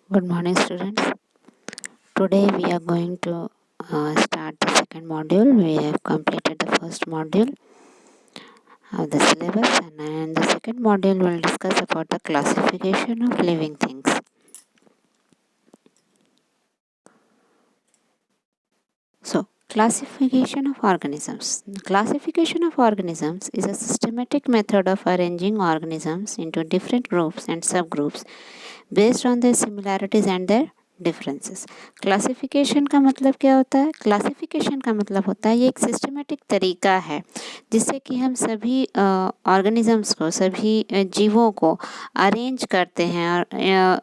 Good morning, students. Today we are going to start the second module. We have completed the first module of the syllabus, and in the second module we'll discuss about the classification of living things. So, classification of organisms. The classification of organisms is a systematic method of arranging organisms into different groups and subgroups based on their similarities and their differences. Classification का मतलब क्या होता है? Classification का मतलब होता है ये एक सिस्टमेटिक तरीका है जिससे कि हम सभी ऑर्गेनिजम्स को, सभी जीवों को अरेंज करते हैं और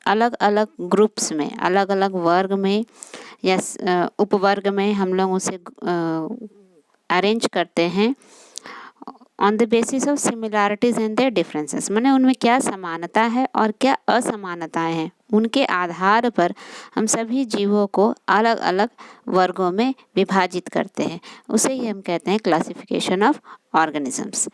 अलग अलग ग्रुप्स में, अलग अलग वर्ग में या उपवर्ग में हम लोग उसे अरेंज करते हैं on the basis of similarities and there differences. माने उनमें क्या समानता है और क्या असमानताएं हैं, उनके आधार पर हम सभी जीवों को अलग अलग वर्गों में विभाजित करते हैं. उसे ही हम कहते हैं classification of organisms.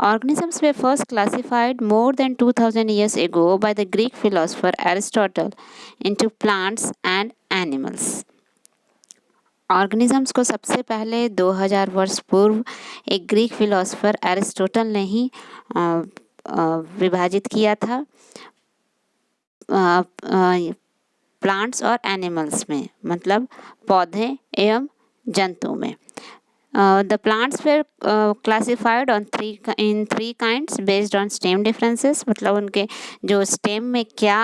Organisms were first classified more than 2000 years ago by the Greek philosopher Aristotle into plants and animals. Organisms को सबसे पहले 2000 वर्ष पूर्व एक ग्रीक फिलोसोफर एरिस्टोटल ने ही विभाजित किया था प्लांट्स और एनिमल्स में, मतलब पौधे एवं जंतु में. The plants were classified in three kinds based on stem differences. मतलब उनके जो स्टेम में क्या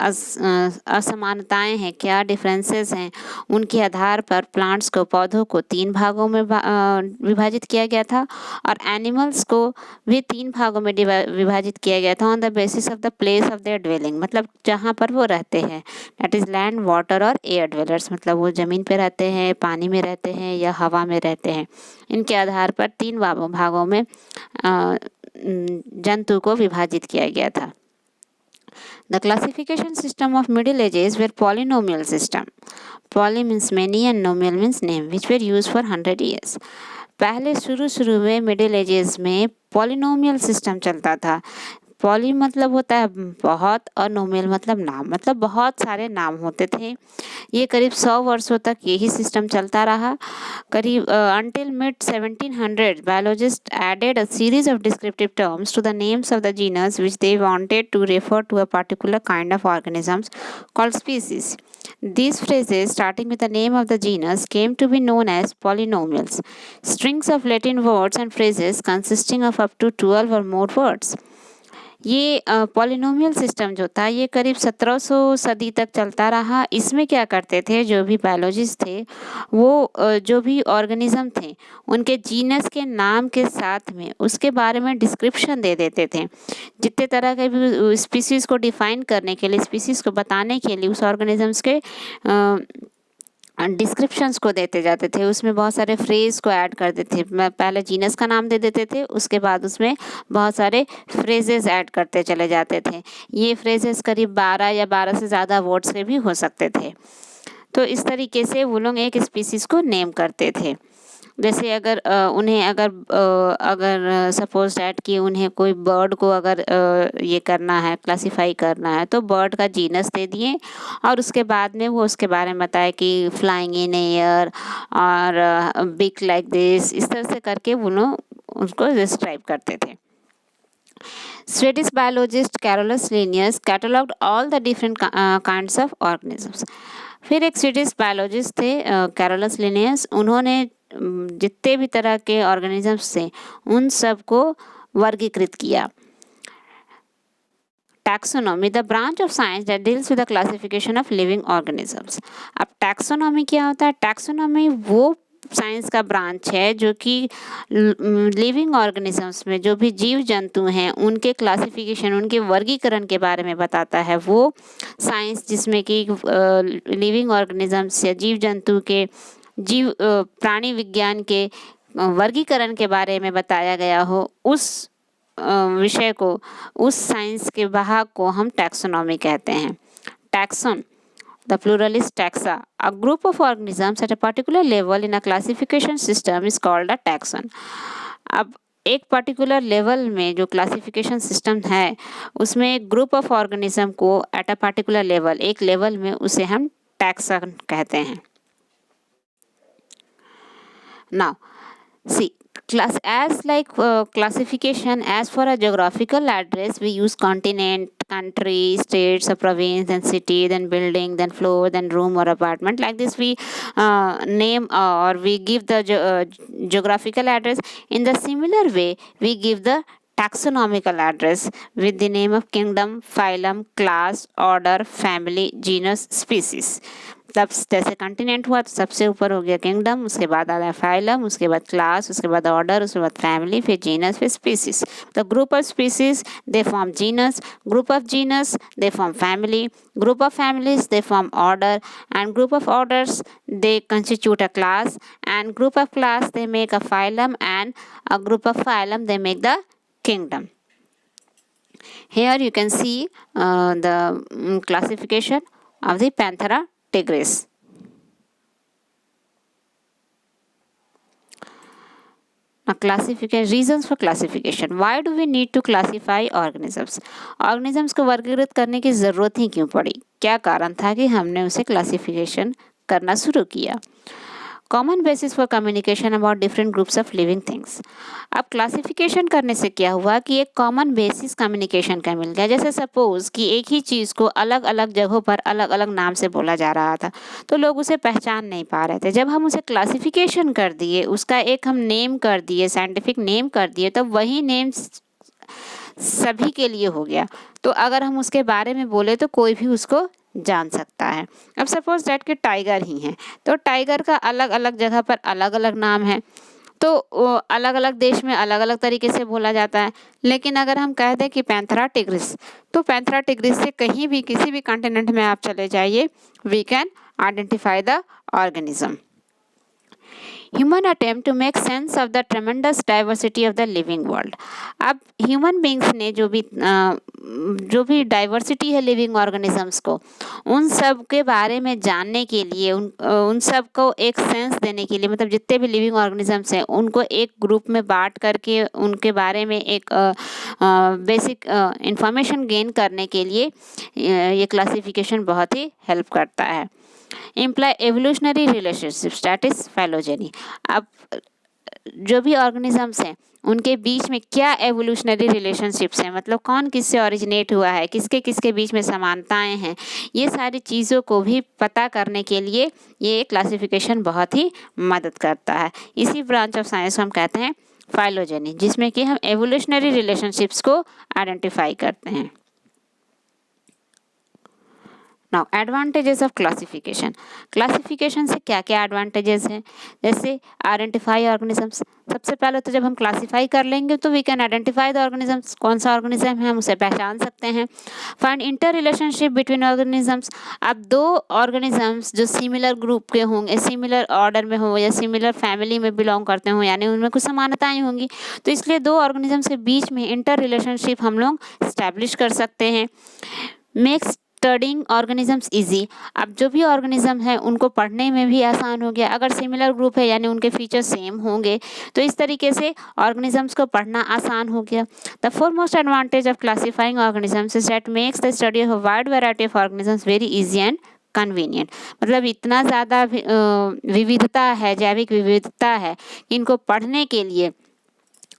असमानताएं हैं, क्या डिफरेंसेस हैं, उनके आधार पर प्लांट्स को, पौधों को 3 भागों में विभाजित किया गया था और एनिमल्स को भी 3 भागों में विभाजित किया गया था on the basis of the place of their dwelling. मतलब जहाँ पर वो रहते हैं, दैट इज़ लैंड, वाटर और एयर ड्वेलर्स. मतलब वो ज़मीन पे रहते हैं, पानी में रहते हैं या हवा में रहते हैं. इनके आधार पर 3 भागों में जंतु को विभाजित किया गया था. The classification system of Middle Ages were polynomial system. Poly means many and nomial means name, which were used for 100 years. पहले शुरू में मिडिल एजेस में पॉलिनोमियल सिस्टम चलता था. पॉली मतलब होता है बहुत और नोमियल मतलब नाम, मतलब बहुत सारे नाम होते थे. ये करीब 100 वर्षों तक यही सिस्टम चलता रहा. करीब until mid 1700 biologists added a series of descriptive terms to the names of the genus which they wanted to refer to a particular kind of organisms called species. These phrases, starting with the name of the genus, came to be known as polynomials, strings of Latin words and phrases consisting of up to 12 or more words. ये polynomial system जो था ये करीब 1700 सदी तक चलता रहा. इसमें क्या करते थे, जो भी बायोलॉजिस्ट थे वो जो भी ऑर्गेनिज्म थे उनके जीनस के नाम के साथ में उसके बारे में डिस्क्रिप्शन दे देते थे. जितने तरह के भी स्पीसीज़ को डिफाइन करने के लिए, स्पीसीज़ को बताने के लिए उस ऑर्गेनिजम्स के डिस्क्रिप्शंस को देते जाते थे. उसमें बहुत सारे फ्रेज को ऐड कर देते थे. पहले जीनस का नाम दे देते थे, उसके बाद उसमें बहुत सारे फ्रेजेस ऐड करते चले जाते थे. ये फ्रेजेस करीब 12 या 12 से ज़्यादा वर्ड्स के भी हो सकते थे. तो इस तरीके से वो लोग एक स्पीसीज़ को नेम करते थे. जैसे अगर उन्हें अगर सपोज डैट कि उन्हें कोई बर्ड को अगर ये करना है, क्लासिफाई करना है, तो बर्ड का जीनस दे दिए और उसके बाद में वो उसके बारे में बताया कि फ्लाइंग इन एयर और बिग लाइक दिस, इस तरह से करके वो लोग उसको डिस्क्राइब करते थे. Swedish biologist Carolus Linnaeus cataloged all the different kinds of organisms. फिर एक स्वीडिश बायोलॉजिस्ट थे कैरोलस लिनियस. उन्होंने जितने भी तरह के ऑर्गेनिजम्स थे उन सब को वर्गीकृत किया. Taxonomy, the branch of science that deals with the classification of living organisms. अब टैक्सोनॉमी क्या होता है? टैक्सोनॉमी वो साइंस का ब्रांच है जो कि लिविंग ऑर्गेनिजम्स में जो भी जीव जंतु हैं उनके क्लासिफिकेशन, उनके वर्गीकरण के बारे में बताता है. वो साइंस जिसमें कि लिविंग ऑर्गेनिजम्स या जीव जंतु के प्राणी विज्ञान के वर्गीकरण के बारे में बताया गया हो, उस विषय को, उस साइंस के भाग को हम टैक्सोनॉमी कहते हैं. Taxon, the plural is taxa. A group of organisms at a particular level in a classification system is called a taxon. अब एक पर्टिकुलर लेवल में जो क्लासिफिकेशन सिस्टम है उसमें एक ग्रुप ऑफ ऑर्गेनिज्म को एट अ पर्टिकुलर लेवल, एक level में, उसे हम टैक्सन कहते हैं. Now see, class as like classification as for a geographical address, we use continent, country, states, a province, then city, then building, then floor, then room or apartment. Like this we name or we give the geographical address. In the similar way we give the taxonomical address with the name of kingdom, phylum, class, order, family, genus, species. तब जैसे continent हुआ तो सबसे ऊपर हो गया kingdom, उसके बाद आता है फाइलम, उसके बाद क्लास, उसके बाद ऑर्डर, उसके बाद फैमिली, फिर जीनस, फिर species. The group of species they form genus, group of genus they form family, group of families they form order, and group of orders they constitute a class, and group of class they make a phylum, and a group of phylum they make the kingdom. Here you can see the classification of the Panthera tigris. Now classification, reasons for classification. Why do we need to classify organisms? Organisms को वर्गीकृत करने की ज़रूरत ही क्यों पड़ी? क्या कारण था कि हमने उसे क्लासिफिकेशन करना शुरू किया? Common basis for communication about different groups of living things. अब क्लासिफिकेशन करने से क्या हुआ कि एक कॉमन बेसिस कम्युनिकेशन का मिल गया. जैसे सपोज कि एक ही चीज़ को अलग अलग जगहों पर अलग अलग नाम से बोला जा रहा था तो लोग उसे पहचान नहीं पा रहे थे. जब हम उसे क्लासिफिकेशन कर दिए, उसका एक हम नेम कर दिए, साइंटिफिक नेम कर दिए, तब वही नेम सभी के लिए हो गया. तो अगर हम उसके बारे में बोले तो कोई भी उसको जान सकता है. अब सपोज दैट कि टाइगर ही है तो टाइगर का अलग अलग जगह पर अलग अलग नाम है, तो अलग अलग देश में अलग अलग तरीके से बोला जाता है. लेकिन अगर हम कह दें कि पैंथेरा टिग्रिस, तो पैंथेरा टिग्रिस से कहीं भी किसी भी कॉन्टिनेंट में आप चले जाइए, we can identify the organism. Human attempt to make sense of the tremendous diversity of the living world. अब ह्यूमन बींग्स ने जो भी डाइवर्सिटी है लिविंग ऑर्गेनिजम्स को, उन सब के बारे में जानने के लिए, उन सब को एक सेंस देने के लिए, मतलब जितने भी लिविंग ऑर्गेनिजम्स हैं उनको एक ग्रुप में बांट करके उनके बारे में एक बेसिक इंफॉर्मेशन गेन करने के लिए ये क्लासिफिकेशन बहुत ही हेल्प करता है. imply evolutionary relationships, that is phylogeny. अब जो भी ऑर्गेनिजम्स हैं उनके बीच में क्या एवोल्यूशनरी रिलेशनशिप्स हैं, मतलब कौन किससे ओरिजिनेट हुआ है, किसके किसके बीच में समानताएं हैं, ये सारी चीज़ों को भी पता करने के लिए ये क्लासिफिकेशन बहुत ही मदद करता है. इसी ब्रांच ऑफ साइंस को हम कहते हैं फाइलोजेनी, जिसमें कि हम एवोल्यूशनरी रिलेशनशिप्स को आइडेंटिफाई करते हैं. Now advantages of classification. Classification से क्या क्या एडवांटेजेस हैं? जैसे आइडेंटिफाई ऑर्गेनिजम्स. सबसे पहले तो जब हम क्लासिफाई कर लेंगे तो we can identify the organisms. कौन सा ऑर्गेनिज्म है हम उसे पहचान सकते हैं. Find interrelationship between organisms. अब दो ऑर्गेनिजम्स जो सिमिलर ग्रुप के होंगे, सिमिलर ऑर्डर में हो या सिमिलर फैमिली में बिलोंग करते हों, यानी उनमें कुछ समानताएं होंगी, तो इसलिए दो ऑर्गेनिजम्स के बीच में इंटर रिलेशनशिप हम लोग इस्टेब्लिश कर सकते हैं. Makes studying organisms easy. अब जो भी ऑर्गेनिज्म है उनको पढ़ने में भी आसान हो गया. अगर सिमिलर ग्रुप है यानी उनके फीचर सेम होंगे तो इस तरीके से ऑर्गेनिजम्स को पढ़ना आसान हो गया. The foremost advantage of classifying organisms is that makes the study of a wide variety of organisms very easy and convenient. मतलब इतना ज़्यादा विविधता है, जैविक विविधता है कि इनको पढ़ने के लिए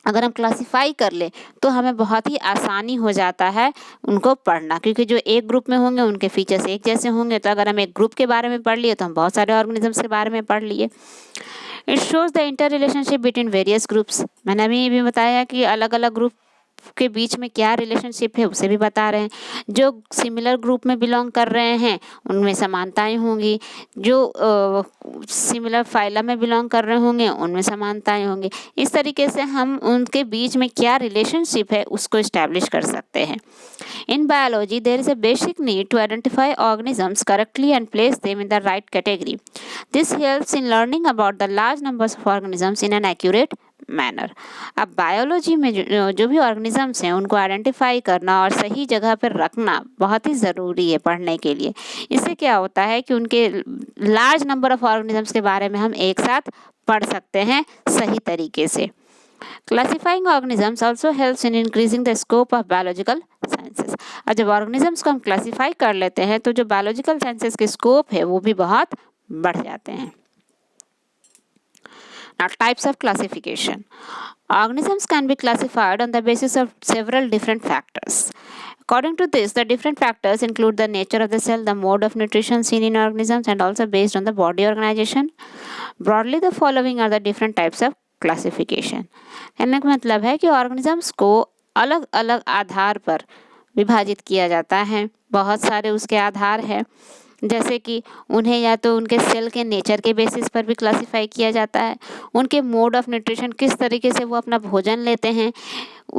अगर हम क्लासिफाई कर ले तो हमें बहुत ही आसानी हो जाता है उनको पढ़ना, क्योंकि जो एक ग्रुप में होंगे उनके फीचर्स एक जैसे होंगे. तो अगर हम एक ग्रुप के बारे में पढ़ लिए तो हम बहुत सारे ऑर्गेनिजम्स के बारे में पढ़ लिए. It shows the inter relationship between various groups. मैंने अभी ये भी बताया कि अलग अलग ग्रुप के बीच में क्या रिलेशनशिप है उसे भी बता रहे हैं. जो सिमिलर ग्रुप में बिलोंग कर रहे हैं उनमें समानताएं होंगी, जो सिमिलर फाइलम में बिलोंग कर रहे होंगे उनमें समानताएं होंगी. इस तरीके से हम उनके बीच में क्या रिलेशनशिप है उसको इस्टेब्लिश कर सकते हैं. In biology, there is a basic need to identify organisms correctly and place them in the right category. This helps in learning about the large numbers of organisms in an accurate manner. अब biology में जो भी organisms हैं उनको identify करना और सही जगह पर रखना बहुत ही ज़रूरी है पढ़ने के लिए. इससे क्या होता है कि उनके लार्ज नंबर ऑफ ऑर्गेनिजम्स के बारे में हम एक साथ पढ़ सकते हैं सही तरीके से. Classifying organisms also helps in increasing the scope of biological sciences. और जब ऑर्गेनिजम्स को हम क्लासिफाई कर लेते हैं तो जो बायोलॉजिकल साइंसेस के स्कोप है वो भी बहुत बढ़ जाते हैं। Now, types of classification. Organisms can be classified on the basis of several different factors. According to this, the different factors include the nature of the cell, the mode of nutrition seen in organisms, and also based on the body organization. Broadly, the following are the different types of classification. कहने का मतलब है कि organisms को अलग अलग आधार पर विभाजित किया जाता है। बहुत सारे उसके आधार है, जैसे कि उन्हें या तो उनके सेल के नेचर के बेसिस पर भी क्लासिफाई किया जाता है, उनके मोड ऑफ न्यूट्रिशन किस तरीके से वो अपना भोजन लेते हैं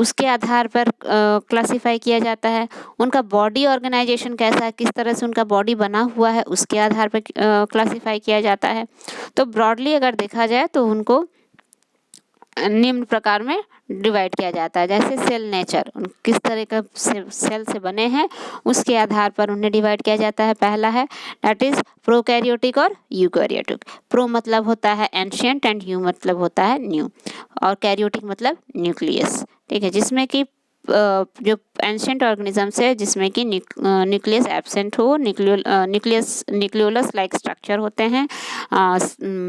उसके आधार पर क्लासिफाई किया जाता है, उनका बॉडी ऑर्गेनाइजेशन कैसा है, किस तरह से उनका बॉडी बना हुआ है उसके आधार पर क्लासिफाई किया जाता है। तो ब्रॉडली अगर देखा जाए तो उनको निम्न प्रकार में डिवाइड किया जाता है। जैसे सेल नेचर, किस तरह का सेल से बने हैं उसके आधार पर उन्हें डिवाइड किया जाता है। पहला है दैट इज प्रोकैरियोटिक और यूकैरियोटिक। प्रो मतलब होता है एंशिएंट एंड यू मतलब होता है न्यू, और कैरियोटिक मतलब न्यूक्लियस। ठीक है, जिसमें कि जो एंशिएंट ऑर्गेनिजम्स है जिसमें कि न्यूक्लियस एब्सेंट हो, न्यूक्लियोलस लाइक स्ट्रक्चर होते हैं,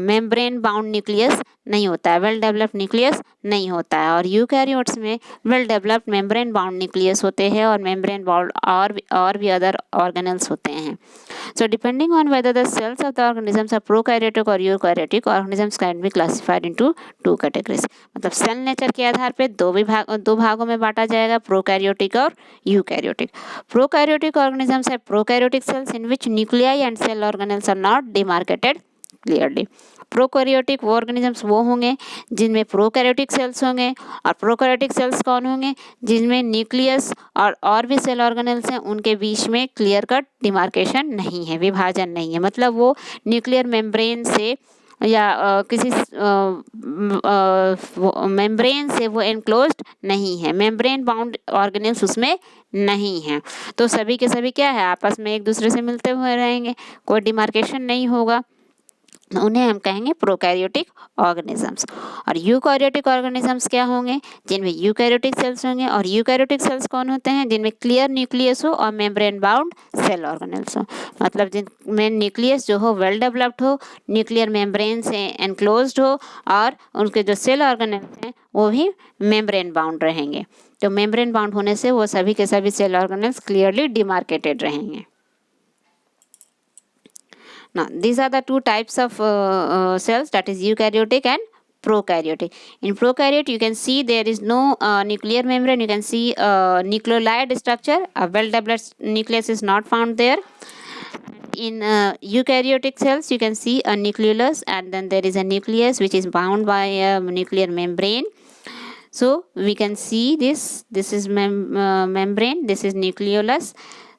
मेम्ब्रेन बाउंड न्यूक्लियस नहीं होता है, वेल डेवलप्ड न्यूक्लियस नहीं होता है। और यूकैरियोट्स में well developed membrane bound nucleus होते हैं और मेम्ब्रेन बाउंड और भी अदर ऑर्गेनल्स होते हैं। So depending on whether the cells of the organisms are prokaryotic or eukaryotic, organisms can be classified into two categories. मतलब सेल नेचर के आधार पे दो भागों में बांटा जाएगा, प्रोकैरियोटिक और eukaryotic. Prokaryotic organisms have prokaryotic cells in which nuclei and cell organelles are not demarcated clearly. Prokaryotic वो ऑर्गेनिजम्स वो होंगे जिनमें प्रोकैरियोटिक सेल्स होंगे, और प्रोकैरियोटिक सेल्स कौन होंगे जिनमें न्यूक्लियस और भी सेल ऑर्गेनल्स हैं उनके बीच में क्लियर कट डिमार्केशन नहीं है, विभाजन नहीं है। मतलब वो न्यूक्लियर मेम्ब्रेन से या किसी मेम्ब्रेन से वो एनक्लोज्ड नहीं है, मेम्ब्रेन बाउंड ऑर्गेनल्स उसमें नहीं हैं। तो सभी के सभी क्या है, आपस में एक दूसरे से मिलते हुए रहेंगे, कोई डिमार्केशन नहीं होगा, उन्हें हम कहेंगे प्रोकैरियोटिक ऑर्गेनिजम्स। और यूकैरियोटिक ऑर्गेनिजम्स क्या होंगे, जिनमें यूकैरियोटिक सेल्स होंगे। और यूकैरियोटिक सेल्स कौन होते हैं, जिनमें क्लियर न्यूक्लियस हो और मेम्ब्रेन बाउंड सेल ऑर्गेनल्स हो। मतलब जिनमें न्यूक्लियस जो हो वेल डेवलप्ड हो, न्यूक्लियर मेम्ब्रेन से एनक्लोज्ड हो, और उनके जो सेल ऑर्गेनल्स हैं वो भी मेम्ब्रेन बाउंड रहेंगे। तो मेम्ब्रेन बाउंड होने से वो सभी के सभी सेल ऑर्गेनल्स क्लियरली डिमार्केटेड रहेंगे। Now, these are the two types of cells, that is eukaryotic and prokaryotic. In prokaryote, you can see there is no nuclear membrane. You can see nucleolide structure. A well-developed nucleus is not found there. In eukaryotic cells, you can see a nucleolus, and then there is a nucleus which is bound by a nuclear membrane. So we can see this. This is membrane. This is nucleolus.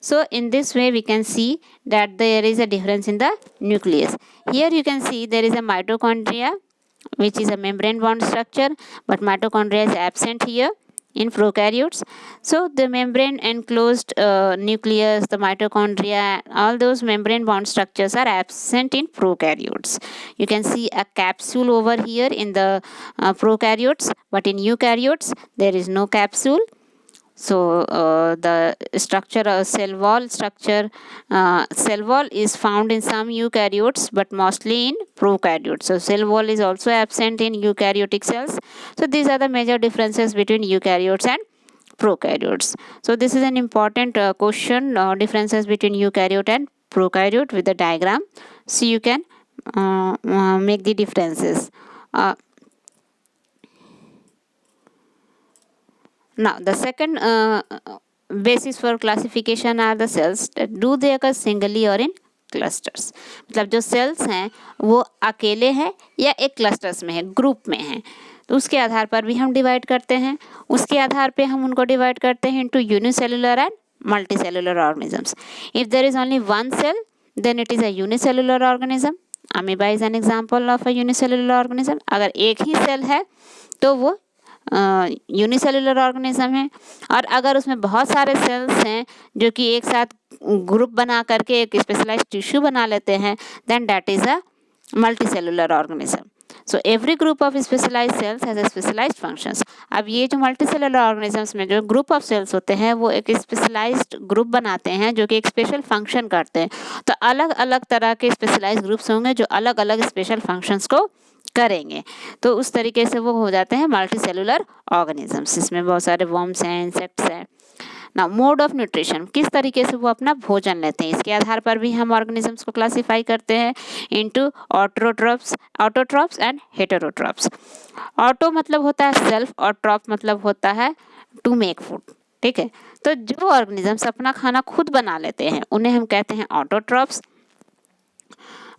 So in this way we can see that there is a difference in the nucleus. Here you can see there is a mitochondria which is a membrane bound structure, but mitochondria is absent here in prokaryotes. So the membrane enclosed nucleus, the mitochondria, all those membrane bound structures are absent in prokaryotes. You can see a capsule over here in the prokaryotes, but in eukaryotes there is no capsule. So the structure, cell wall structure, cell wall is found in some eukaryotes but mostly in prokaryotes. So cell wall is also absent in eukaryotic cells. So these are the major differences between eukaryotes and prokaryotes. So this is an important question, differences between eukaryote and prokaryote with the diagram. So you can make the differences. Now the second basis for classification are the cells that do they occur singly or in clusters. मतलब जो cells हैं वो अकेले हैं या एक clusters में है, ग्रुप में हैं, तो उसके आधार पर भी हम डिवाइड करते हैं। उसके आधार पे हम उनको डिवाइड करते हैं into unicellular and multicellular organisms. If there is only one cell, then it is a unicellular organism. Amoeba is an example of a unicellular organism. अगर एक ही सेल है तो वो यूनिसेलुलर ऑर्गेनिज्म है, और अगर उसमें बहुत सारे सेल्स हैं जो कि एक साथ ग्रुप बना करके एक स्पेशलाइज्ड टिश्यू बना लेते हैं, then that is a multicellular organism. So every group of specialised cells has a specialised functions. अब ये जो मल्टीसेलुलर ऑर्गेनिजम्स में जो ग्रुप ऑफ सेल्स होते हैं वो एक स्पेशलाइज्ड ग्रुप बनाते हैं जो कि एक स्पेशल फंक्शन करते हैं। तो अलग अलग तरह के स्पेशलाइज्ड ग्रुप्स होंगे जो अलग अलग स्पेशल फंक्शंस को करेंगे, तो उस तरीके से वो हो जाते हैं मल्टी सेलुलर ऑर्गेनिजम्स। इसमें बहुत सारे वर्म्स हैं, इंसेक्ट्स हैं। ना मोड ऑफ न्यूट्रिशन, किस तरीके से वो अपना भोजन लेते हैं, इसके आधार पर भी हम ऑर्गेनिजम्स को क्लासिफाई करते हैं into autotrophs and heterotrophs. Auto मतलब होता है सेल्फ और ट्रॉप मतलब होता है टू मेक फूड, ठीक है। तो जो ऑर्गेनिजम्स अपना खाना खुद बना लेते हैं उन्हें हम कहते हैं ऑटोट्रॉप्स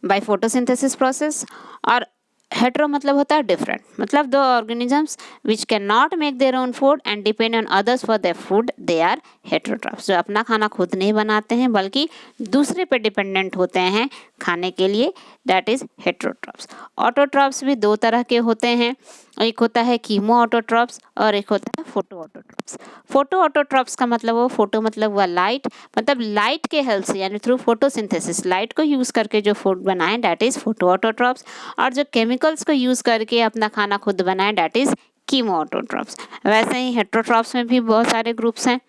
बाय फोटोसिंथेसिस प्रोसेस। और हेटेरो मतलब होता है डिफरेंट, मतलब दो organisms which can not make their own food and depend on others for their food, they are heterotrophs. जो अपना खाना खुद नहीं बनाते हैं बल्कि दूसरे पे डिपेंडेंट होते हैं खाने के लिए, दैट इज हेटेरोट्रॉप्स। ऑटोट्रॉप्स भी दो तरह के होते हैं, एक होता है कीमो ऑटोट्रॉप्स और एक होता है फोटो ऑटोट्रॉप्स। फोटो ऑटोट्रॉप्स का मतलब वो फोटो मतलब हुआ लाइट, मतलब लाइट के हेल्प से यानी थ्रू फोटोसिंथेसिस लाइट को यूज करके जो फूड बनाए दैट इज फोटो ऑटोट्रॉप्स। और जो केमिकल्स को यूज करके अपना खाना खुद बनाए दैट इज कीमो ऑटोट्रॉप्स। वैसे ही हेटेरोट्रॉप्स में भी बहुत सारे ग्रुप्स हैं।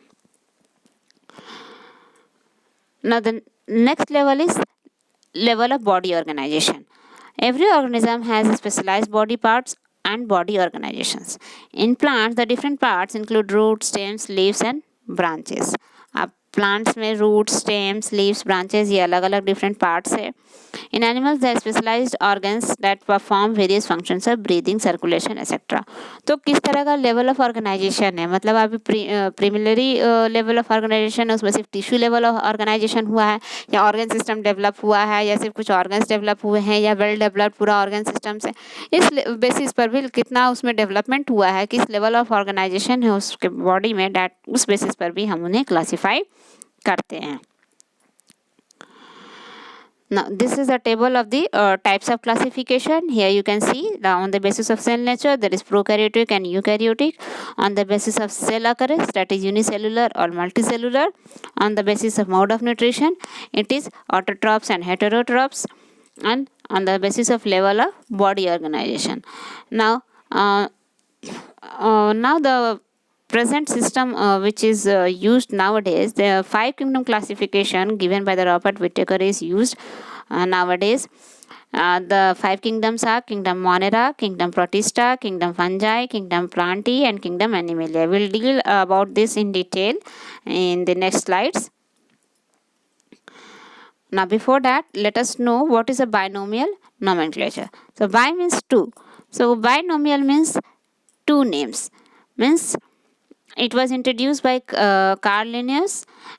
Now the next level is level of body organization. Every organism has specialized body parts and body organizations. In plants, the different parts include roots, stems, leaves and branches. अब plants में roots, stems, leaves, branches ये अलग अलग different parts है। In animals they specialised organs that perform various functions of breathing, circulation etcetera. तो किस तरह का लेवल ऑफ ऑर्गेनाइजेशन है, मतलब अभी प्रीमिलरी लेवल ऑफ ऑर्गेनाइजेशन है उसमें सिर्फ टिश्यू लेवल ऑफ ऑर्गेनाइजेशन हुआ है या ऑर्गन सिस्टम डेवलप हुआ है या सिर्फ कुछ ऑर्गन्स डेवलप हुए हैं या वेल डेवलप्ड पूरा ऑर्गन सिस्टम से, इस बेसिस पर भी कितना उसमें डेवलपमेंट हुआ है, किस लेवल ऑफ ऑर्गेनाइजेशन है उसके बॉडी में, डैट उस बेसिस पर भी हम उन्हें क्लासीफाई करते हैं। Now this is a table of the types of classification. Here you can see on the basis of cell nature there is prokaryotic and eukaryotic, on the basis of cell occurrence that is unicellular or multicellular, on the basis of mode of nutrition it is autotrophs and heterotrophs, and on the basis of level of body organization. Now the present system which is used nowadays, the 5 kingdom classification given by the Robert Whittaker is used nowadays. The 5 kingdoms are kingdom Monera, kingdom Protista, kingdom Fungi, kingdom Plantae and kingdom Animalia. We'll deal about this in detail in the next slides. Now before that let us know what is a binomial nomenclature. So bi means two, so binomial means two names, means it was introduced by Carl Linnaeus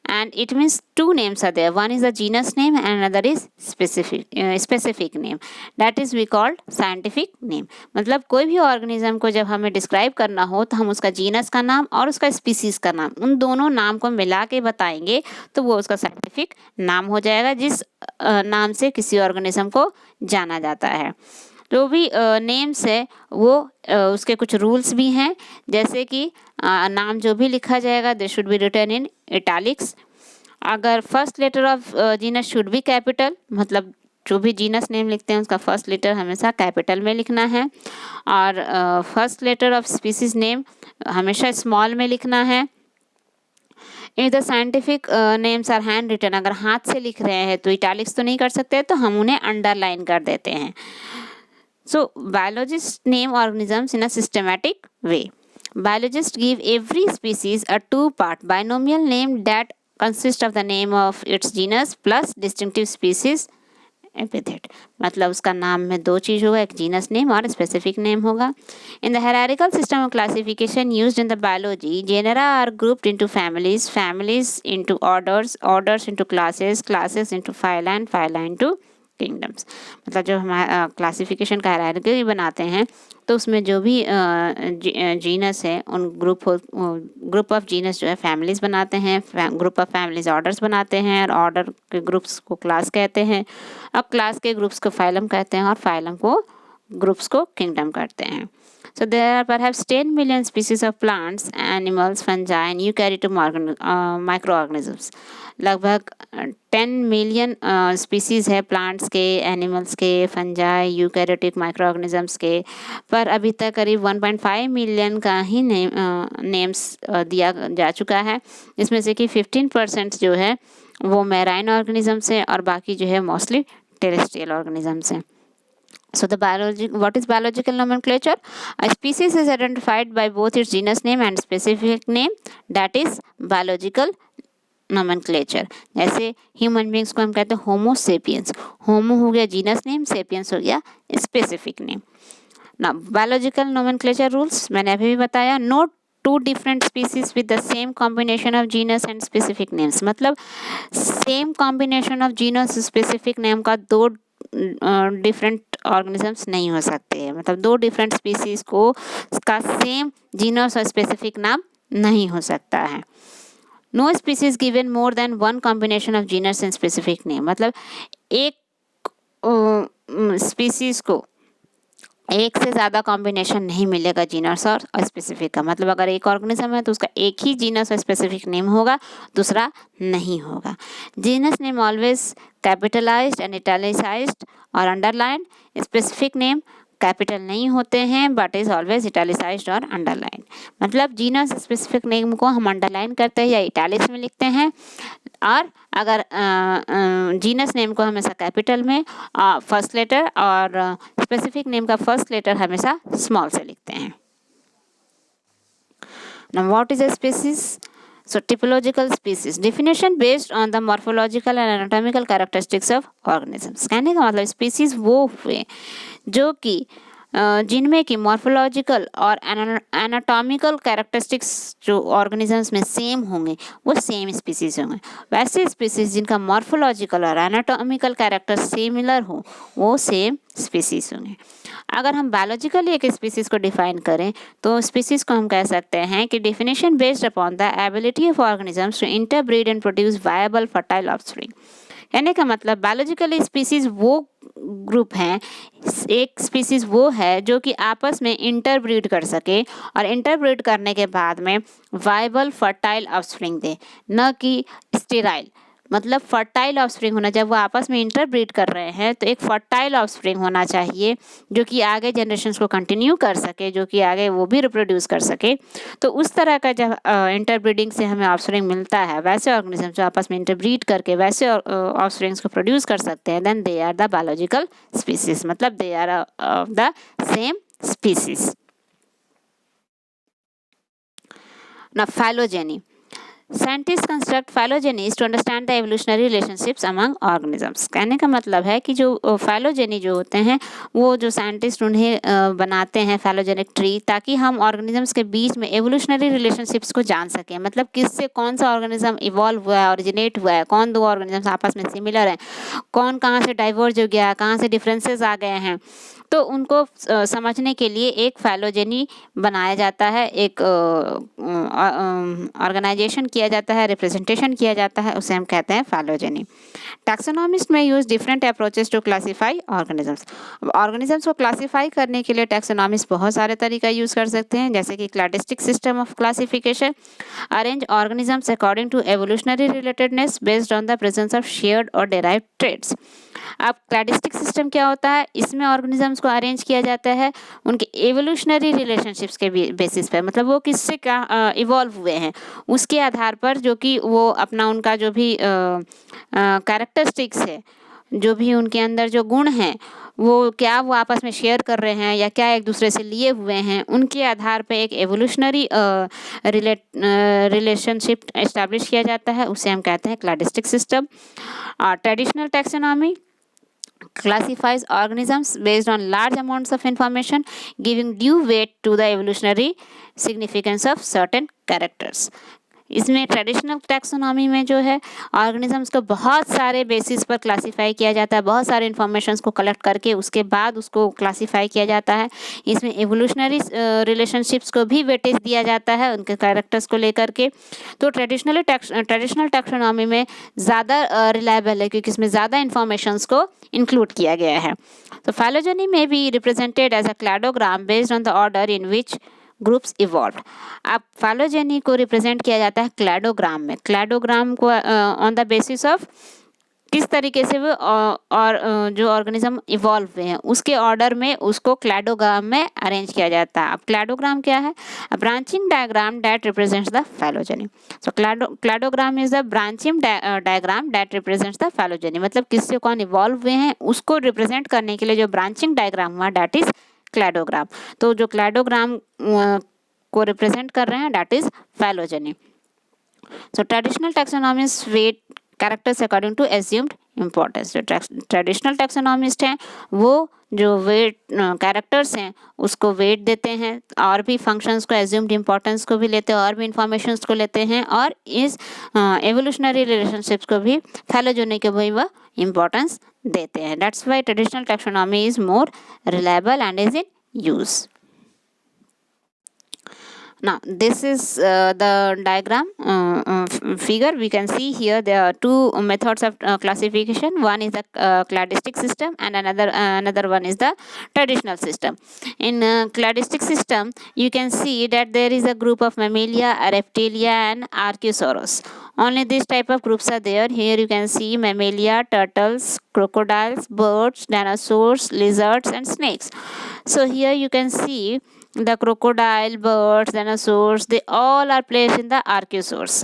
and it means two names are there, one is a genus name and another is specific name, that is we called scientific name. मतलब कोई भी organism को जब हमें describe करना हो तो हम उसका जीनस का नाम और उसका स्पीसीज का नाम, उन दोनों नाम को मिला के बताएंगे तो वो उसका साइंटिफिक नाम हो जाएगा, जिस नाम से किसी ऑर्गेनिज्म को जाना जाता है। जो भी नेम्स है वो उसके कुछ रूल्स भी हैं, जैसे कि नाम जो भी लिखा जाएगा they should be written in italics. अगर first letter of genus should be capital, मतलब जो भी जीनस नेम लिखते हैं उसका फर्स्ट लेटर हमेशा कैपिटल में लिखना है, और first letter of species name हमेशा स्मॉल में लिखना है। If the scientific names are handwritten, अगर हाथ से लिख रहे हैं तो इटैलिक्स तो नहीं कर सकते, तो हम उन्हें अंडरलाइन कर देते हैं। So biologists name organisms in a systematic way. Biologists give every species a two-part binomial name that consists of the name of its genus plus distinctive species epithet. मतलब उसका नाम में दो चीज होगा, एक जीनस नेम और स्पेसिफिक नेम होगा। In the hierarchical system of classification used in the biology, genera are grouped into families, families into orders, orders into classes, classes into phyla and phyla into kingdoms. मतलब जब हमारा classification का hierarchy बनाते हैं तो उसमें जो भी जीनस है उन ग्रुप ऑफ जीनस जो है फैमिलीज बनाते हैं, ग्रुप ऑफ फैमिलीज ऑर्डर्स बनाते हैं, और ऑर्डर के ग्रुप्स को क्लास कहते हैं, और क्लास के ग्रुप्स को फाइलम कहते हैं, और फाइलम को ग्रुप्स को किंगडम कहते हैं। So there are perhaps 10 million species of plants, animals, fungi and eukaryotic microorganisms. लगभग 10 मिलियन स्पीसीज़ है प्लांट्स के, एनिमल्स के, फंजाई, यूकैरियोटिक माइक्रोऑर्गेनिजम्स के, पर अभी तक करीब 1.5 मिलियन का ही नेम्स दिया जा चुका है। इसमें से कि 15% जो है वो मैराइन ऑर्गेनिजम्स है और बाकी जो है मोस्टली टेरेस्ट्रियल ऑर्गेनिजम्स हैं। So what is biological nomenclature? A species is identified by both its genus name and specific name, that is biological nomenclature. जैसे ह्यूमन बींग्स को हम कहते हैं होमो सेपियंस, होमो हो गया जीनस नेम, सेपियंस हो गया स्पेसिफिक नेम। ना बायोलॉजिकल नोमेनक्लेचर रूल्स मैंने अभी भी बताया, not two different species with the same combination of genus and specific names, मतलब same combination of genus specific name का दो डिफरेंट ऑर्गेनिजम्स नहीं हो सकते हैं, मतलब दो डिफरेंट स्पीसीज को का सेम जीनस और स्पेसिफिक नाम नहीं हो सकता है। No species given more than one combination of genus and specific name, मतलब एक स्पीसीज को एक से ज़्यादा कॉम्बिनेशन नहीं मिलेगा जीनस और स्पेसिफिक का, मतलब अगर एक ऑर्गेनिज्म है तो उसका एक ही जीनस और स्पेसिफिक नेम होगा, दूसरा नहीं होगा। Genus name always capitalised and italicised और अंडरलाइन, स्पेसिफिक नेम कैपिटल नहीं होते हैं बट इज ऑलवेज इटैलिसाइज्ड और अंडरलाइन, मतलब जीनस स्पेसिफिक नेम को हम अंडरलाइन करते हैं या इटैलिक्स में लिखते हैं, और अगर जीनस नेम को हमेशा कैपिटल में फर्स्ट लेटर और स्पेसिफिक नेम का फर्स्ट लेटर हमेशा स्मॉल से लिखते हैं। Now what is a species? So typological species definition based on the morphological and anatomical characteristics of organisms। कहने का मतलब species वो हुए जो कि जिनमें कि मॉर्फोलॉजिकल और एनाटॉमिकल कैरेक्टरिस्टिक्स जो ऑर्गेनिजम्स में सेम होंगे वो सेम स्पीसीज होंगे। वैसे स्पीसीज जिनका मॉर्फोलॉजिकल और एनाटॉमिकल कैरेक्टर सिमिलर हो वो सेम स्पीसीज होंगे। अगर हम बायोलॉजिकली एक स्पीसीज को डिफाइन करें तो स्पीसीज को हम कह सकते हैं कि definition based upon the ability of organisms to interbreed and produce viable fertile offspring. कहने का मतलब बायोलॉजिकली स्पीसीज वो ग्रुप हैं, एक स्पीसीज वो है जो कि आपस में इंटरब्रीड कर सके और इंटरब्रीड करने के बाद में वायबल फर्टाइल ऑफस्प्रिंग दे, न कि स्टेराइल, मतलब फर्टाइल ऑफस्प्रिंग होना। जब वो आपस में इंटरब्रीड कर रहे हैं तो एक फर्टाइल ऑफस्प्रिंग होना चाहिए जो कि आगे जनरेशन्स को कंटिन्यू कर सके, जो कि आगे वो भी रिप्रोड्यूस कर सके। तो उस तरह का जब इंटरब्रीडिंग से हमें ऑफस्प्रिंग मिलता है, वैसे ऑर्गेनिज्म जो आपस में इंटरब्रीड करके वैसे ऑफस्प्रिंग्स को प्रोड्यूस कर सकते हैं, then they are the biological species, मतलब they are of the same species. Now phylogeny. Scientists construct phylogenies to understand the evolutionary relationships among organisms। कहने का मतलब है कि जो phylogeny जो होते हैं वो जो साइंटिस्ट उन्हें बनाते हैं phylogenic ट्री, ताकि हम ऑर्गेनिजम्स के बीच में एवोल्यूशनरी रिलेशनशिप्स को जान सकें, मतलब किससे कौन सा ऑर्गेनिज्म इवॉल्व हुआ है, ओरिजिनेट हुआ है, कौन दो ऑर्गेनिजम्स आपस में सिमिलर हैं, कौन कहाँ से डाइवर्ज हो गया, कहाँ से डिफरेंसेस आ गए हैं। तो उनको समझने के लिए एक फाइलोजेनी बनाया जाता है, एक ऑर्गेनाइजेशन किया जाता है, रिप्रेजेंटेशन किया जाता है, उसे हम कहते हैं phylogeny. Taxonomist may use different approaches to classify organisms. Organisms को क्लासीफाई करने के लिए टैक्सोनॉमिस्ट बहुत सारे तरीका यूज कर सकते हैं, जैसे कि cladistic system of classification arrange organisms according to evolutionary relatedness based on the presence of shared और डेराइव्ड ट्रेट्स। अब क्लैडिस्टिक सिस्टम क्या होता है, इसमें ऑर्गेनिजम्स को अरेंज किया जाता है उनके एवोल्यूशनरी रिलेशनशिप्स के बेसिस पर, मतलब वो किससे क्या इवॉल्व हुए हैं उसके आधार पर, जो कि वो अपना उनका जो भी कैरेक्टरिस्टिक्स है, जो भी उनके अंदर जो गुण हैं वो क्या वो आपस में शेयर कर रहे हैं या क्या एक दूसरे से लिए हुए हैं, उनके आधार पे एक एवोल्यूशनरी रिलेशनशिप एस्टैब्लिश किया जाता है, उसे हम कहते हैं cladistic system. Traditional taxonomy classifies organisms based on large amounts of information, giving due weight to the evolutionary significance of certain characters। इसमें ट्रेडिशनल टैक्सोनॉमी में जो है ऑर्गेनिजम्स को बहुत सारे बेसिस पर क्लासीफाई किया जाता है, बहुत सारे इन्फॉर्मेशंस को कलेक्ट करके उसके बाद उसको क्लासीफाई किया जाता है। इसमें एवोल्यूशनरी रिलेशनशिप्स को भी वेटेज दिया जाता है उनके कैरेक्टर्स को लेकर के। तो ट्रेडिशनल टैक्सोनॉमी में ज़्यादा रिलायबल है क्योंकि इसमें ज़्यादा इन्फॉर्मेशंस को इंक्लूड किया गया है। तो phylogeny may be represented as a cladogram based on the order in which groups evolve. अब फाइलोजेनी को रिप्रेजेंट किया जाता है क्लैडोग्राम में। क्लैडोग्राम को ऑन द बेसिस ऑफ किस तरीके से वो और जो ऑर्गेनिज्म इवॉल्व हुए हैं उसके ऑर्डर में उसको क्लैडोग्राम में अरेंज किया जाता है। अब क्लैडोग्राम क्या है? A branching diagram that represents the phylogeny. So cladogram is the branching diagram that represents the phylogeny, मतलब किससे कौन इवॉल्व हुए हैं उसको रिप्रेजेंट करने के लिए जो ब्रांचिंग डायग्राम हुआ दैट इज क्लैडोग्राम। तो जो क्लैडोग्राम को रिप्रेजेंट कर रहे हैं that is phylogeny. So traditional taxonomist weight characters according to assumed importance. जो ट्रेडिशनल टैक्सोनॉमिस्ट हैं वो जो वेट कैरेक्टर्स हैं उसको वेट देते हैं और भी फंक्शंस को एज्यूम्ड इम्पोर्टेंस को भी लेते हैं और भी इंफॉर्मेशंस को लेते हैं और इस एवोल्यूशनरी रिलेशनशिप्स को भी फाइलोजेनी को भी वह इम्पोर्टेंस देते हैं। That's why traditional taxonomy is more reliable and is in use. Now this is the diagram figure. We can see here there are two methods of classification. One is the cladistic system and another one is the traditional system. In cladistic system you can see that there is a group of Mammalia, Reptilia and Archosaurus. Only this type of groups are there. Here you can see Mammalia, turtles, crocodiles, birds, dinosaurs, lizards and snakes. So here you can see the crocodile, birds, dinosaurs, they all are placed in the archosaurs.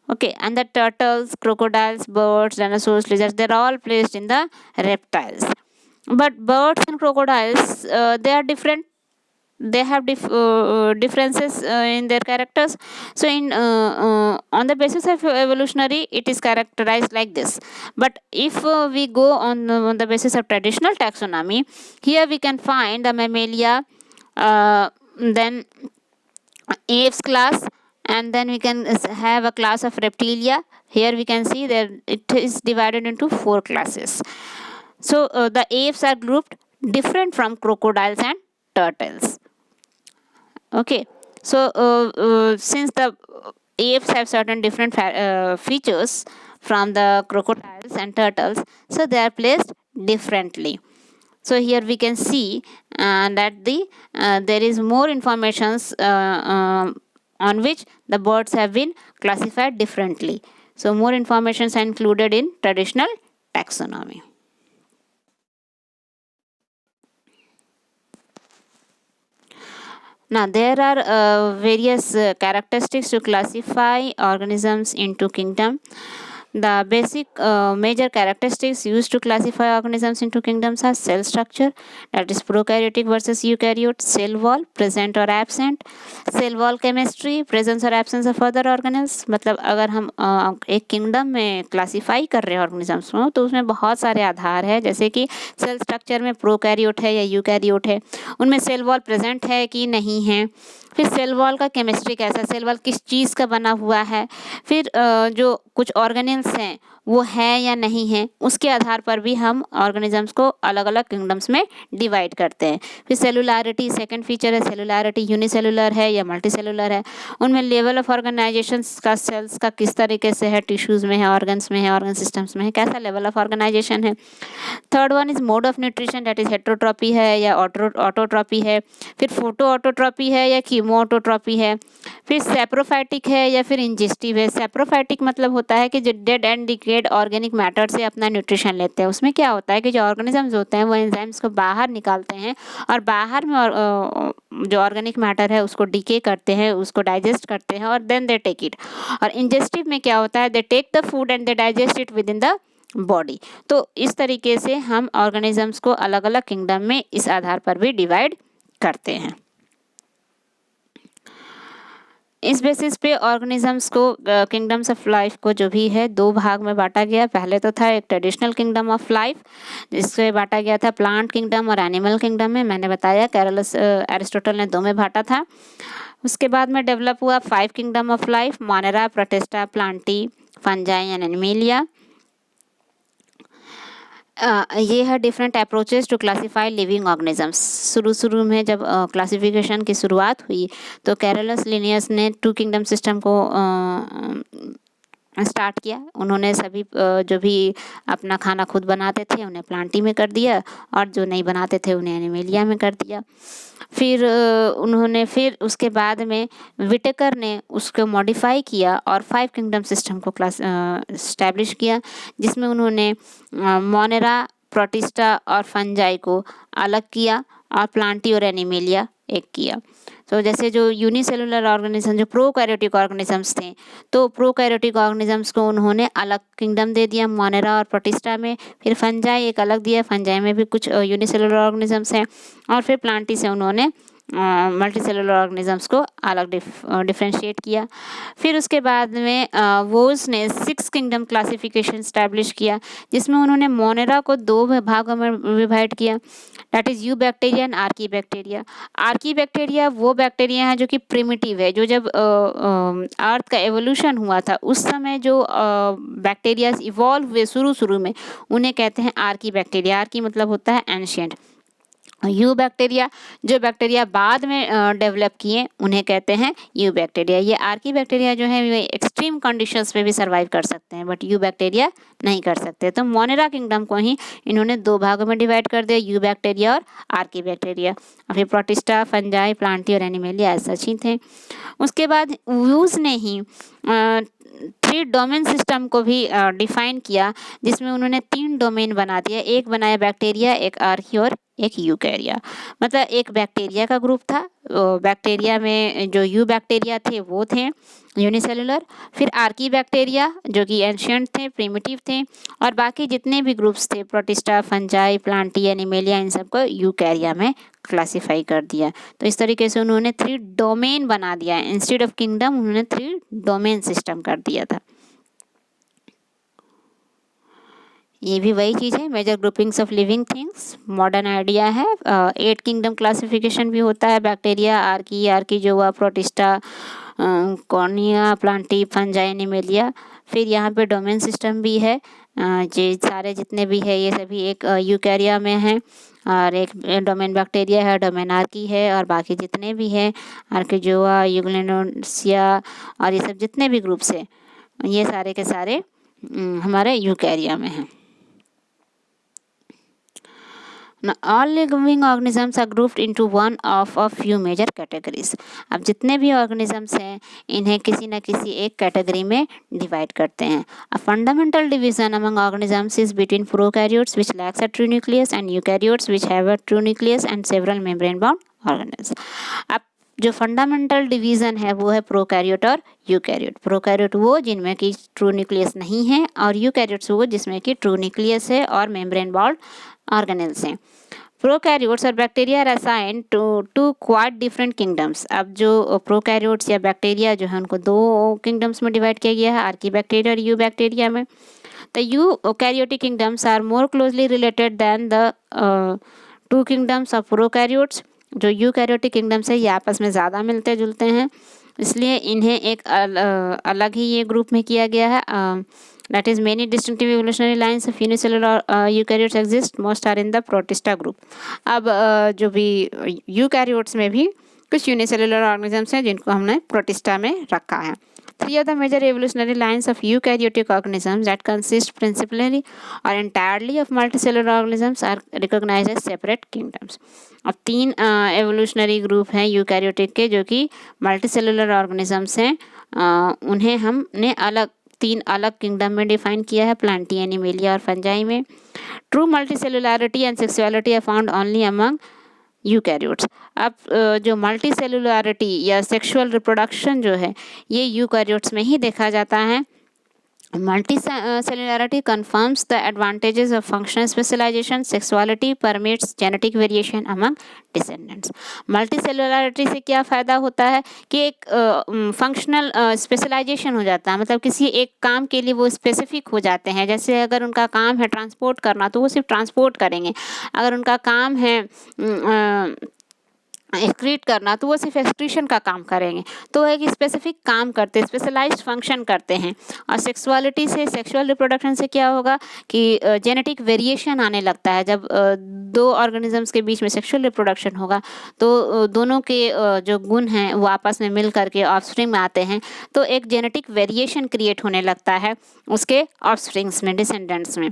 Okay, and the turtles, crocodiles, birds, dinosaurs, lizards, they're all placed in the reptiles. But birds and crocodiles, they are different. They have differences in their characters. So on the basis of evolutionary it is characterized like this. But if we go on the basis of traditional taxonomy, here we can find the Mammalia, then apes class, and then we can have a class of Reptilia. Here we can see that it is divided into 4 classes. So the apes are grouped different from crocodiles and turtles. Okay, so since the apes have certain different features from the crocodiles and turtles, so they are placed differently. So here we can see that there is more informations on which the birds have been classified differently. So more informations are included in traditional taxonomy. Now there are various characteristics to classify organisms into kingdom. The basic major characteristics used to classify organisms into kingdoms are cell structure, that is prokaryotic versus eukaryote, cell wall, present or absent, cell wall chemistry, presence or absence of other organelles. मतलब अगर हम एक kingdom में classify कर रहे हैं organisms को तो उसमें बहुत सारे आधार है, जैसे कि सेल स्ट्रक्चर में प्रोकैरियोट है या यूकैरियोट है, उनमें सेल वॉल प्रेजेंट है कि नहीं है, फिर सेल वॉल का केमिस्ट्री कैसा, सेल वॉल किस चीज़ का बना हुआ है, फिर जो कुछ ऑर्गेनेल्स हैं वो है या नहीं है, उसके आधार पर भी हम ऑर्गेनिजम्स को अलग अलग किंगडम्स में डिवाइड करते हैं। फिर सेलुलैरिटी सेकंड फीचर है, सेलुलैरिटी यूनिसेलुलर है या मल्टीसेलुलर है, उनमें लेवल ऑफ ऑर्गेनाइजेशन का सेल्स का किस तरीके से है, टिश्यूज़ में है, ऑर्गन्स में है, ऑर्गन सिस्टम्स में है, कैसा लेवल ऑफ ऑर्गेनाइजेशन है। Third one is mode of nutrition, that is heterotrophy है या ऑटोट्रॉपी है, फिर फोटो ऑटोट्रॉपी है या कीमो ऑटोट्रॉपी है, फिर सेप्रोफाइटिक है या फिर इंजेस्टिव है। सेप्रोफाइटिक मतलब होता है कि जो dead and decade organic matter से अपना न्यूट्रिशन लेते हैं। उसमें क्या होता है कि जो ऑर्गेनिजम्स होते हैं वो एंजाइम्स को बाहर निकालते हैं और बाहर में जो ऑर्गेनिक मैटर है उसको डिके करते हैं, उसको डाइजेस्ट करते हैं और देन दे टेक इट। और इंजेस्टिव में क्या होता है, they take the food and they digest it within the body. तो इस तरीके से हम ऑर्गेनिजम्स को अलग अलग किंगडम में इस आधार पर भी डिवाइड करते हैं। इस बेसिस पे ऑर्गेनिजम्स को किंगडम्स ऑफ लाइफ को जो भी है 2 भाग में बांटा गया। पहले तो था एक ट्रेडिशनल किंगडम ऑफ लाइफ जिससे बांटा गया था प्लांट किंगडम और एनिमल किंगडम में। मैंने बताया कैरोलस एरिस्टोटल ने 2 में बांटा था। उसके बाद में डेवलप हुआ 5 kingdom of life, Monera, Protista, Plantae, Fungi and Animalia. ये है different approaches to classify living organisms. शुरू में जब क्लासिफिकेशन की शुरुआत हुई तो कैरोलस लिनियस ने 2 किंगडम सिस्टम को स्टार्ट किया। उन्होंने सभी जो भी अपना खाना खुद बनाते थे उन्हें प्लांटी में कर दिया, और जो नहीं बनाते थे उन्हें एनिमेलिया में कर दिया। फिर उसके बाद में विटेकर ने उसको मॉडिफाई किया और 5 किंगडम सिस्टम को एस्टैब्लिश किया, जिसमें उन्होंने मोनेरा, प्रोटिस्टा और फंजाई को अलग किया और प्लांटी और एनिमेलिया एक किया। तो जैसे जो यूनिसेलुलर ऑर्गेनिज्म, जो प्रोकैरियोटिक ऑर्गेनिजम्स थे, तो प्रोकैरियोटिक ऑर्गेनिजम्स को उन्होंने अलग किंगडम दे दिया मोनेरा और प्रोटिस्टा में। फिर फंजाई एक अलग दिया, फंजाई में भी कुछ यूनिसेलुलर ऑर्गेनिजम्स हैं। और फिर प्लांटी से उन्होंने मल्टीसेलुलर ऑर्गेनिजम्स को अलग डिफ्रेंशिएट किया। फिर उसके बाद में वोल्स ने 6 किंगडम क्लासिफिकेशन स्टैब्लिश किया, जिसमें उन्होंने मोनेरा को 2 भागों में विभाजित किया, that is you bacteria and Archie bacteria. Archie bacteria वो बैक्टीरिया है जो कि प्रिमिटिव है, जो जब अर्थ का एवोल्यूशन हुआ था उस समय जो बैक्टीरिया इवॉल्व हुए शुरू में, उन्हें कहते हैं आर्की बैक्टीरिया। आर्की मतलब होता है एंशिएंट। यू बैक्टीरिया, जो बैक्टीरिया बाद में डेवलप किए, उन्हें कहते हैं यू बैक्टीरिया। ये आर्की बैक्टीरिया जो है वे एक्सट्रीम कंडीशंस में भी सर्वाइव कर सकते हैं, बट यू बैक्टीरिया नहीं कर सकते। तो मोनेरा किंगडम को ही इन्होंने 2 भागों में डिवाइड कर दिया, यू बैक्टीरिया और आर्की बैक्टीरिया। और फिर प्रोटिस्टा, फंजाई, प्लांटी और एनिमेलिया ऐसा ही थे। उसके बाद यूज ने ही 3 डोमेन सिस्टम को भी डिफाइन किया, जिसमें उन्होंने 3 डोमेन बना दिया। एक बनाया बैक्टीरिया, एक आर्की और एक यूकैरिया। मतलब एक बैक्टीरिया का ग्रुप था, बैक्टीरिया में जो यू बैक्टीरिया थे वो थे यूनिसेलुलर, फिर आर्की बैक्टीरिया जो कि एंशिएंट थे, प्रिमिटिव थे, और बाकी जितने भी ग्रुप्स थे प्रोटिस्टा, फंजाई, प्लांटी, एनिमेलिया, इन सबको यूकैरिया में क्लासिफाई कर दिया। तो इस तरीके से उन्होंने 3 डोमेन बना दिया, इंस्टेड ऑफ किंगडम उन्होंने 3 डोमेन सिस्टम कर दिया था। ये भी वही चीज़ है, major groupings of living things, modern idea है। 8 किंगडम क्लासिफिकेशन भी होता है, बैक्टीरिया, आर्की जो हुआ, protista, cornea, Plantae, fungi, animalia. फिर यहाँ पे डोमेन सिस्टम भी है, ये सारे जितने भी है ये सभी एक यूकैरिया में हैं, और एक डोमेन बैक्टीरिया है, डोमेन आर्की है, और बाकी जितने भी हैं आर्किजोआ, यूग्लेनोसिया और ये सब जितने भी ग्रुप्स हैं, ये सारे के सारे हमारे यूकैरिया में हैं। Now, all living organisms are grouped into one of a few major categories. अब जितने भी organisms हैं इन्हें किसी न किसी एक कैटेगरी में डिवाइड करते हैं। A fundamental division among organisms is between prokaryotes which lacks a true nucleus and eukaryotes which have a true nucleus and several membrane-bound organelles. अब जो फंडामेंटल डिवीज़न है वो है प्रोकैरियोट और यूकैरियोट। प्रोकैरियोट वो जिनमें कि ट्रू न्यूक्लियस नहीं है, और यूकैरियोट्स वो जिसमें कि ट्रू न्यूक्लियस है और मेम्ब्रेन बाउंड ऑर्गेनेल्स हैं। प्रोकैरियोट्स और bacteria are assigned to quite different kingdoms. अब जो प्रोकैरियोट्स या बैक्टीरिया जो है उनको 2 किंगडम्स में डिवाइड किया गया है, आर्की बैक्टीरिया और यू बैक्टीरिया में। The eukaryotic kingdoms are more closely related than the 2 kingdoms of prokaryotes. जो यूकैरियोटिक किंगडम्स है ये आपस में ज़्यादा मिलते जुलते हैं, इसलिए इन्हें एक अलग ही ये ग्रुप में किया गया है। That is, many distinctive evolutionary lines of unicellular eukaryotes exist. Most are in the protista group. अब जो भी यूकैरियोट्स में भी कुछ यूनिसेलुलर ऑर्गेनिजम्स हैं जिनको हमने प्रोटिस्टा में रखा है। 3 of the major evolutionary lines of eukaryotic organisms that consist principally or entirely of multicellular organisms are recognized as separate kingdoms. अब 3 एवोल्यूशनरी ग्रुप हैं यूकैरियोटिक के जो कि मल्टीसेलुलर ऑर्गेनिजम्स हैं, उन्हें हमने 3 अलग किंगडम में डिफाइन किया है, प्लांटी, एनिमेलिया और फंजाई में। True multicellularity and sexuality are found only among eukaryotes. अब जो मल्टीसेलुलरिटी या सेक्सुअल रिप्रोडक्शन जो है ये यूकैरियोट्स में ही देखा जाता है। Multicellularity confirms the advantages of functional specialization. Sexuality permits genetic variation among descendants. Multicellularity से क्या फ़ायदा होता है कि एक फंक्शनल स्पेशलाइजेशन हो जाता है, मतलब किसी एक काम के लिए वो स्पेसिफिक हो जाते हैं। जैसे अगर उनका काम है ट्रांसपोर्ट करना तो वो सिर्फ ट्रांसपोर्ट करेंगे, अगर उनका काम है एक्सक्रीट करना, तो वो सिर्फ एक्सक्रीशन का काम करेंगे, तो एक स्पेसिफिक काम करते हैं, स्पेशलाइज्ड फंक्शन करते हैं। और सेक्सुअलिटी से, सेक्सुअल रिप्रोडक्शन से क्या होगा कि जेनेटिक वेरिएशन आने लगता है। जब दो ऑर्गेनिजम्स के बीच में सेक्सुअल रिप्रोडक्शन होगा तो दोनों के जो गुण हैं वो आपस में मिल करके ऑफस्प्रिंग में आते हैं, तो एक जेनेटिक वेरिएशन क्रिएट होने लगता है उसके ऑफस्प्रिंग्स में, डिसेंडेंट्स में।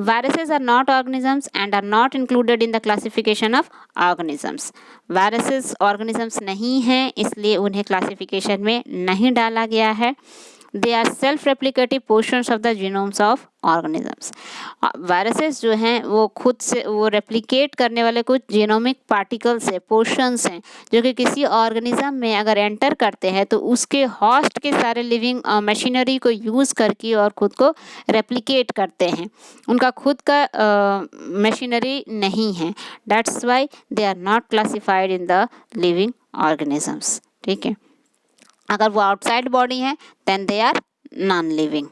Viruses are not organisms and are not included in the classification of organisms. Viruses organisms नहीं हैं, इसलिए उन्हें classification में नहीं डाला गया है। They are self-replicative portions of the genomes of organisms. Viruses जो हैं वो खुद से वो रेप्लिकेट करने वाले कुछ जीनोमिक पार्टिकल्स है, पोर्शंस हैं, जो कि किसी ऑर्गेनिज्म में अगर एंटर करते हैं तो उसके होस्ट के सारे लिविंग मशीनरी को यूज़ करके और खुद को रेप्लिकेट करते हैं। उनका खुद का मशीनरी नहीं है, that's why they are not classified in the living organisms. ठीक है, अगर वो आउटसाइड बॉडी है then they are non living.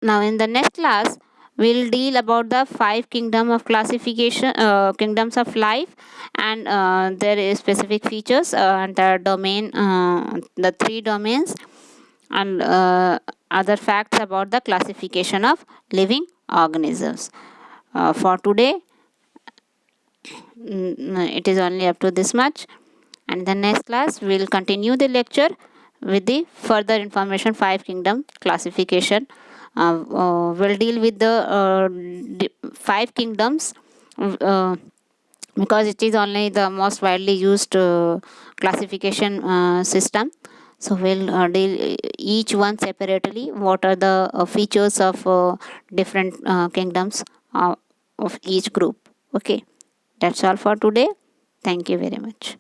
Now in the next class we'll deal about the five kingdom of classification, kingdoms of life, and their specific features, and the domain, the three domains, and other facts about the classification of living organisms. For today it is only up to this much, and the next class we'll continue the lecture with the further information, five kingdom classification. We'll deal with the five kingdoms, because it is only the most widely used classification system. So we'll deal each one separately, what are the features of different kingdoms of each group. Okay, that's all for today. Thank you very much.